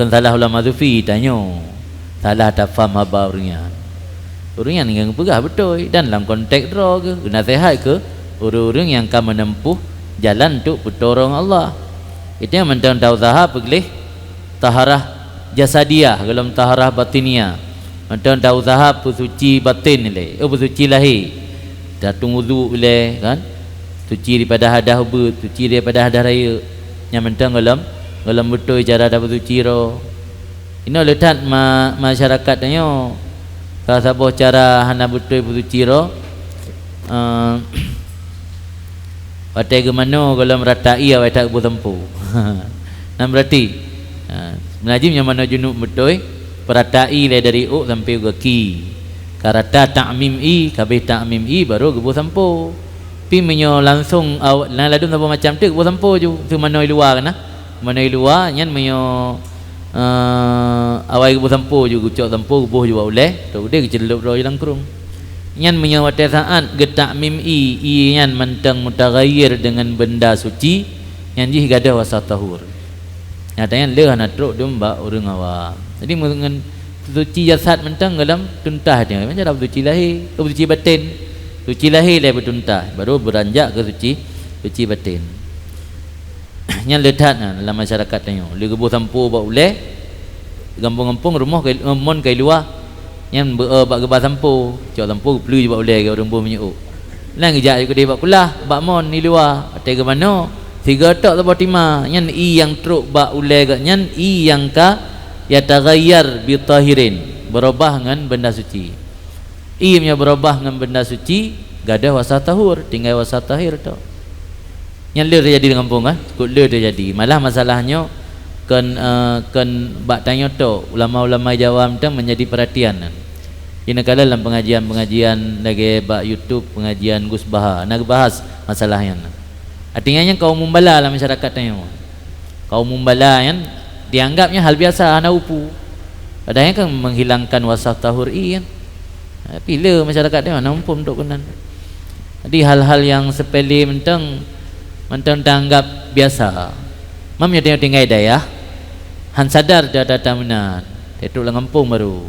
kan salah ulama sufi tanya salah tak faham apa orang yang pegah betul dan dalam konteks draw ke nasihat ke orang-orang yang akan menempuh jalan untuk pertolong Allah. Itu yang mentang tahu usaha pergi taharah jasadiyah kalau taharah batiniah mentang tahu usaha suci batin ni suci lahir datung wudu le kan suci daripada hadah ubud suci daripada hadah raya yang mentang dalam betul cara dapat suci ro ini letak masyarakat tanya kalau siapa cara hana betul suci ro watai ke mana kalau meratai awak tak bertempu nam berarti menajim yang mana junub betul peratai le dari u sampai ke ki karata ta'mim i kabeh ta'mim i baru gebu sampo pi menyo langsung ladun apa macam tu gebu sampo ju tu mana luar kana mana luar nyan menyo awai gebu sampo ju gucok sampo gebu ju boleh tu dia kecelup ro ilang kurung nyan menyo wate saat ge ta'mim i nyan mentang mutaghayyir dengan benda suci nyan ji gadah wasa tahur nyatanya leh nak truk domba urang awam jadi dengan suci jasad mentang dalam tuntah dia macam dalam suci lahir ke suci batin suci lahir dia bertuntah baru beranjak ke suci batin yang letak dalam masyarakat tengok dia gebuh sampu bak uleh gampung-gampung rumah mon kai luar yang bak gebah sampu cok sampu perlu bak uleh ke orang buh menyuk lang kejak ke dia bak kulah bak mon ni luar atai ke mana tiga tok apa timah nyan i yang truk bak uleh ke nyan i yang ka yataghayyar bi tahirin berubah dengan benda suci ianya berubah dengan benda suci gadah wasa tahur tinggal wasa tahir tu yang le terjadi dengan kampung kan kut le terjadi malah masalahnya kan bak tanya tu ulama-ulama jawam tu menjadi perhatian ini kala dalam pengajian lagi bak YouTube pengajian Gus Baha nak bahas masalahnya artinya kaum mumbala dalam masyarakat tanya kaum mumbala yang dianggapnya hal biasa ana upu padahal kan menghilangkan wasaf tahur kan bila masyarakat dia mana mampu untuk kenan jadi hal-hal yang sepele mentang tanggap biasa mam nya tinggal daya han sadar dah datang menan tetuk lang kampung baru